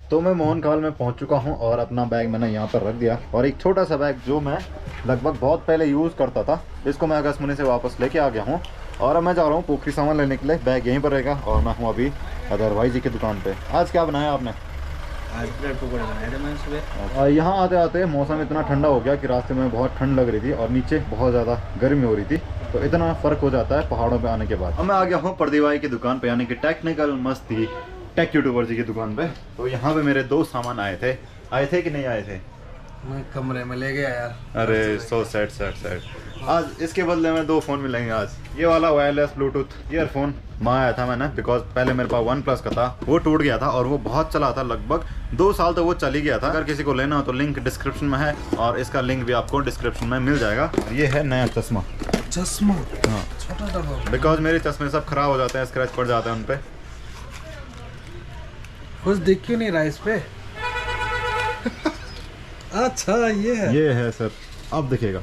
तो मैं मोहन काल में पहुंच चुका हूं और अपना बैग मैंने यहां पर रख दिया। और एक छोटा सा बैग जो मैं लगभग बहुत पहले यूज़ करता था, इसको मैं अगस्त महीने से वापस लेके आ गया हूं। और अब मैं जा रहा हूं पोखरी सामान लेने के लिए। बैग यहीं पर रहेगा और मैं हूं अभी अदर भाई जी की दुकान पे। आज क्या बनाया आपने? आज ब्रेड पकौड़े बनाए थे मैंने सुबह। और यहाँ आते आते मौसम इतना ठंडा हो गया कि रास्ते में बहुत ठंड लग रही थी और नीचे बहुत ज़्यादा गर्मी हो रही थी। तो इतना फ़र्क हो जाता है पहाड़ों पे आने के बाद। अब मैं आ गया हूँ प्रदीप भाई की दुकान पे, यानी कि टेक्निकल मस्ती टेक यूट्यूबर जी की दुकान पे। तो यहाँ पे मेरे दो सामान आए थे कि नहीं आए थे? मैं कमरे में ले गया यार। अरे सो सैड। आज इसके बदले में दो फ़ोन मिलेंगे। आज ये वाला वायरलेस ब्लूटूथ ईयरफोन मंगाया था मैंने, बिकॉज पहले मेरे पास वन प्लस का था, वो टूट गया था और वो बहुत चला था, लगभग 2 साल तो वो चल ही गया था। अगर किसी को लेना हो तो लिंक डिस्क्रिप्शन में है और इसका लिंक भी आपको डिस्क्रिप्शन में मिल जाएगा। ये है नया चश्मा। हाँ, छोटा डब्बा। बिकॉज मेरे चश्मे सब खराब हो जाते हैं, स्क्रैच पड़ जाते हैं उन पे। कुछ दिख क्यों नहीं रहा इस पे? अच्छा ये है सर, अब दिखेगा।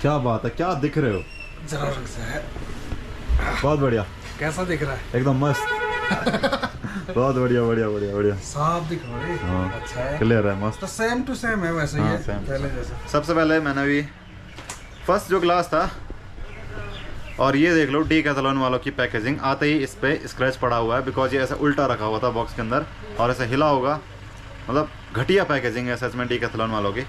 क्या बात है, क्या दिख रहे हो? जरा रुक जा है। बहुत बढ़िया। कैसा दिख रहा है? एकदम मस्त। बहुत बढ़िया। साफ दिख रहा है। हाँ, अच्छा है, क्लियर है, मस्त। तो सेम टू सेम है वैसे। हाँ, ये सेम पहले जैसा। सबसे पहले मैंने भी फर्स्ट जो ग्लास था, और ये देख लो डीकैथलॉन वालों की पैकेजिंग। आते ही इस पे स्क्रैच पड़ा हुआ है, बिकॉज ये ऐसा उल्टा रखा हुआ था बॉक्स के अंदर और ऐसे हिला होगा। मतलब घटिया पैकेजिंग है सच में डीकैथलॉन वालों की।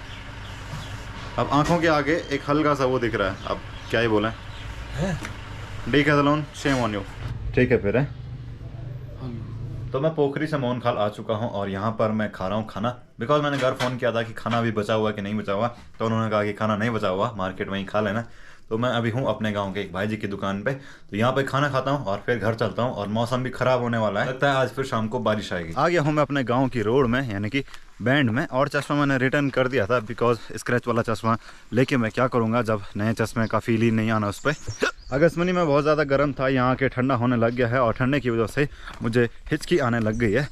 अब आंखों के आगे एक हल्का सा वो दिख रहा है, अब क्या ही बोलें। Decathlon shame on you. ठीक है फिर है। तो मैं पोखरी से मोहन खाल आ चुका हूँ और यहाँ पर मैं खा रहा हूँ खाना, बिकॉज मैंने घर फ़ोन किया था कि खाना भी बचा हुआ कि नहीं बचा हुआ, तो उन्होंने कहा कि खाना नहीं बचा हुआ, मार्केट में ही खा लेना। तो मैं अभी हूँ अपने गांव के एक भाई जी की दुकान पे, तो यहाँ पे खाना खाता हूँ और फिर घर चलता हूँ। और मौसम भी ख़राब होने वाला है, लगता है आज फिर शाम को बारिश आएगी। आ गया हूँ मैं अपने गाँव की रोड में, यानी कि बैंड में। और चश्मा मैंने रिटर्न कर दिया था, बिकॉज स्क्रैच वाला चश्मा लेके मैं क्या करूँगा जब नए चश्मे का फील ही नहीं आना उस पर। अगस्मनी में बहुत ज़्यादा गर्म था, यहाँ के ठंडा होने लग गया है और ठंडे की वजह से मुझे हिचकी आने लग गई है।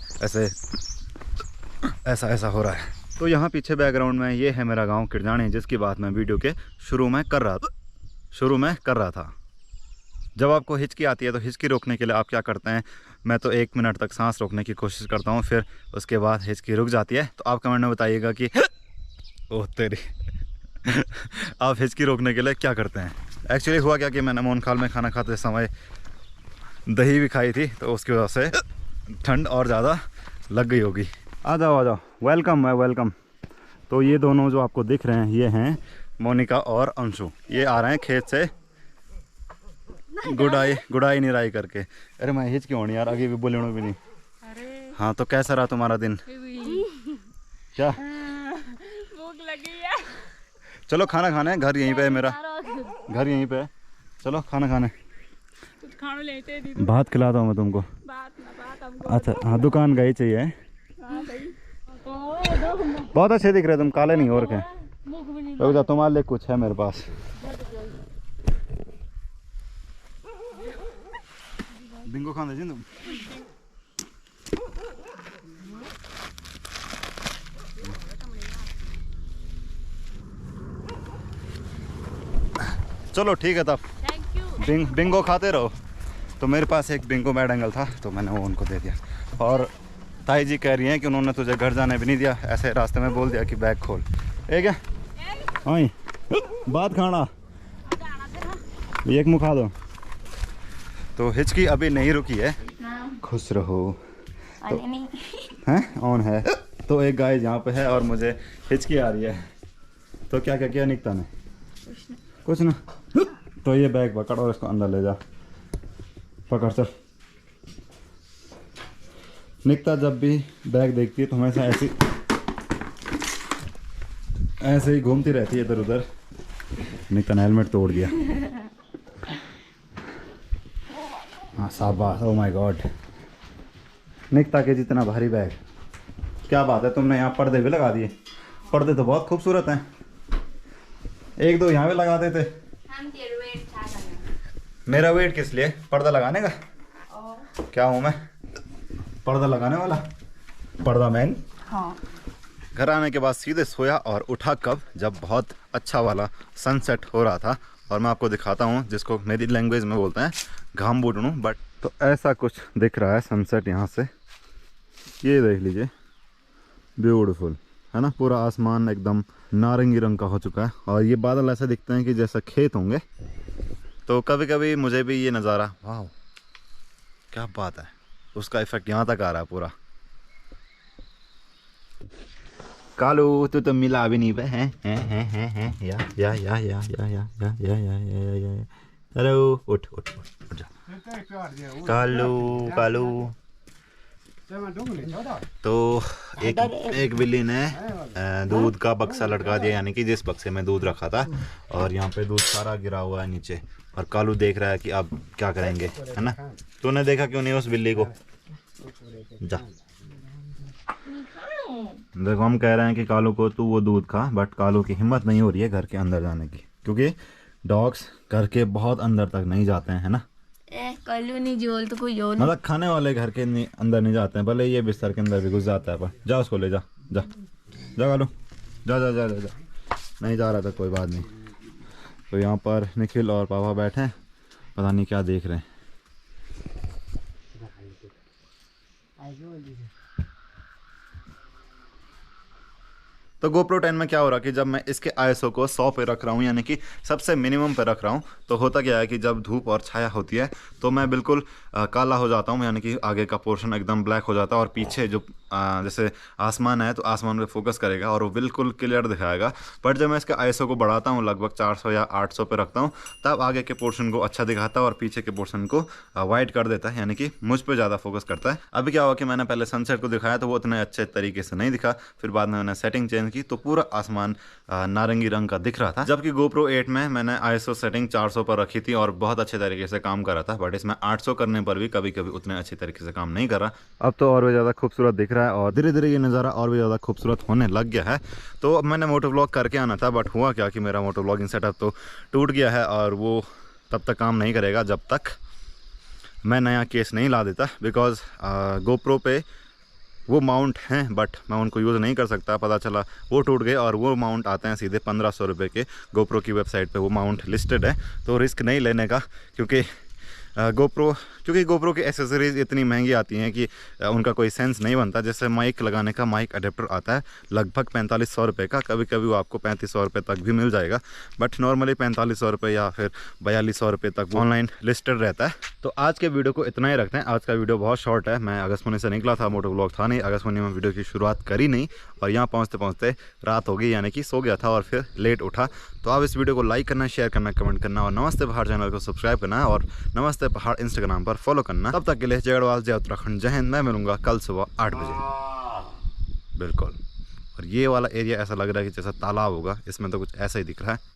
ऐसा हो रहा है। तो यहाँ पीछे बैकग्राउंड में ये है मेरा गांव किरजानी, जिसकी बात मैं वीडियो के शुरू में कर रहा था। जब आपको हिचकी आती है तो हिचकी रोकने के लिए आप क्या करते हैं? मैं तो 1 मिनट तक सांस रोकने की कोशिश करता हूँ, फिर उसके बाद हिचकी रुक जाती है। तो आप कमेंट में बताइएगा कि ओह तेरी आप हिचकी रोकने के लिए क्या करते हैं? एक्चुअली हुआ क्या कि मैंने मोहन खाल में खाना खाते समय दही भी खाई थी, तो उसकी वजह से ठंड और ज़्यादा लग गई होगी। आ जाओ, वेलकम है, वेलकम। तो ये दोनों जो आपको दिख रहे हैं, ये हैं मोनिका और अंशु। ये आ रहे हैं खेत से गुड़ाई निराई करके। अरे मैं हिच क्यों नहीं यार, आगे भी बोले भी नहीं। हाँ, तो कैसा रहा तुम्हारा दिन? क्या भूख लगी है? चलो खाना खाने, घर यहीं पे है मेरा, घर यहीं पे है। चलो खाना खाने। कुछ खाने लेते दी। भात खिलाता हूँ मैं तुमको। बात अच्छा हाँ, दुकान गई चाहिए। हाँ भाई। बहुत अच्छे दिख रहे तुम, काले नहीं हो रखे। रुक जा, तुम्हारे लिए कुछ है मेरे पास। बिंगो खाने जी तुम। चलो ठीक है, तब बिंगो खाते रहो। तो मेरे पास एक बिंगो मैडंगल था, तो मैंने वो उनको दे दिया। और ताई जी कह रही हैं कि उन्होंने तुझे घर जाने भी नहीं दिया, ऐसे रास्ते में बोल दिया कि बैग खोल। एक है हाँ बात खाना एक मुँह खा दो। तो हिचकी अभी नहीं रुकी है। खुश रहो। तो हैं ऑन है। तो एक गाय यहाँ पे है और मुझे हिचकी आ रही है। तो क्या क्या किया निकता ने? कुछ ना। तो ये बैग पकड़ और इसको अंदर ले जा। पकड़ चल। निकता जब भी बैग देखती है तो हमेशा ऐसे ही घूमती रहती है इधर उधर। निकता ने हेलमेट तोड़ दिया। हाँ शाबाश, ओह माय गॉड। निकता के जितना भारी बैग। क्या बात है, तुमने यहाँ पर्दे भी लगा दिए। पर्दे तो बहुत खूबसूरत हैं। 1-2 यहाँ भी लगा देते। मेरा वेट किस लिए? पर्दा लगाने का? क्या हूँ मैं, पर्दा लगाने वाला? पर्दा मैन। हाँ। घर आने के बाद सीधे सोया और उठा कब, जब बहुत अच्छा वाला सनसेट हो रहा था। और मैं आपको दिखाता हूँ, जिसको मेरी लैंग्वेज में बोलते हैं घाम बुडनू, बट तो ऐसा कुछ दिख रहा है सनसेट यहाँ से। ये देख लीजिए, ब्यूटीफुल है ना। पूरा आसमान एकदम नारंगी रंग का हो चुका है और ये बादल ऐसे दिखते हैं कि जैसा खेत होंगे। तो कभी कभी मुझे भी ये नज़ारा, वाह क्या बात है, उसका इफेक्ट यहाँ तक आ रहा है पूरा। कालू तू तो मिला भी नहीं पे हैं या हेलो, उठ उठ उठ जा कालू कालू। तो एक बिल्ली ने दूध का बक्सा लटका दिया, यानी कि जिस बक्से में दूध रखा था, और यहाँ पे दूध सारा गिरा हुआ है नीचे, और कालू देख रहा है कि अब क्या करेंगे, है ना। तूने देखा क्यों नहीं उस बिल्ली को? जा देखो, हम कह रहे हैं कि कालू को तू वो दूध खा, बट कालू की हिम्मत नहीं हो रही है घर के अंदर जाने की, क्योंकि डॉग्स घर के बहुत अंदर तक नहीं जाते हैं, है ना। कालू नहीं जोल तो कोई और मतलब खाने वाले घर के अंदर नहीं जाते हैं, भले ये बिस्तर के अंदर भी घुस जाता है, पर जा उसको ले जा, जा जा कालू, जा जा जा जा, जा। नहीं जा रहा था, कोई बात नहीं। तो यहाँ पर निखिल और पापा बैठे हैं, पता नहीं क्या देख रहे हैं। तो GoPro 10 में क्या हो रहा है कि जब मैं इसके ISO को 100 पे रख रहा हूँ, यानी कि सबसे मिनिमम पे रख रहा हूँ, तो होता क्या है कि जब धूप और छाया होती है तो मैं बिल्कुल काला हो जाता हूँ, यानी कि आगे का पोर्शन एकदम ब्लैक हो जाता है, और पीछे जो जैसे आसमान है तो आसमान पे फोकस करेगा और वो बिल्कुल क्लियर दिखाएगा। बट जब मैं इसके ISO को बढ़ाता हूँ, लगभग 400 या 800 पे रखता हूँ, तब आगे के पोर्शन को अच्छा दिखाता है और पीछे के पोर्शन को वाइट कर देता है, यानी कि मुझ पर ज़्यादा फोकस करता है। अभी क्या हुआ कि मैंने पहले सनसेट को दिखाया तो वो उतने अच्छे तरीके से नहीं दिखा, फिर बाद में मैंने सेटिंग चेंज की तो पूरा आसमान नारंगी रंग का दिख रहा था। जबकि GoPro 8 में मैंने ISO सेटिंग 400 पर रखी थी और बहुत अच्छे तरीके से काम कर रहा था, बट इसमें 800 करने पर भी कभी कभी उतने अच्छे तरीके से काम नहीं कर रहा। अब तो और भी ज़्यादा खूबसूरत दिख रहा है और धीरे धीरे ये नज़ारा और भी ज़्यादा खूबसूरत होने लग गया है। तो अब मैंने मोटो व्लॉग करके आना था, बट हुआ क्या कि मेरा मोटो व्लॉगिंग सेटअप तो टूट गया है और वो तब तक काम नहीं करेगा जब तक मैं नया केस नहीं ला देता। बिकॉज GoPro पे वो माउंट हैं, बट मैं उनको यूज़ नहीं कर सकता। पता चला वो टूट गए और वो माउंट आते हैं सीधे 1500 रुपये के। GoPro की वेबसाइट पे वो माउंट लिस्टेड है, तो रिस्क नहीं लेने का, क्योंकि GoPro की एसेसरीज़ इतनी महंगी आती हैं कि उनका कोई सेंस नहीं बनता। जैसे माइक लगाने का माइक अडेप्टर आता है लगभग 4500 रुपये का, कभी कभी वो आपको 3500 रुपये तक भी मिल जाएगा, बट नॉर्मली 4500 रुपये या फिर 4200 रुपये तक ऑनलाइन लिस्टेड रहता है। तो आज के वीडियो को इतना ही रखते हैं। आज का वीडियो बहुत शॉर्ट है, मैं अगस्त्यमुनि से निकला था, मोटो व्लॉग था नहीं, अगस्त्यमुनि में वीडियो की शुरुआत करी नहीं और यहाँ पहुँचते पहुँचते रात हो गई, यानी कि सो गया था और फिर लेट उठा। तो आप इस वीडियो को लाइक करना, शेयर करना, कमेंट करना और नमस्ते पहाड़ चैनल को सब्सक्राइब करना और नमस्ते पहाड़ इंस्टाग्राम पर फॉलो करना। तब तक के लिए जय गढ़वाल, जय उत्तराखंड, जय हिंद। मैं मिलूंगा कल सुबह 8 बजे बिल्कुल। और ये वाला एरिया ऐसा लग रहा है कि जैसा तालाब होगा, इसमें तो कुछ ऐसा ही दिख रहा है।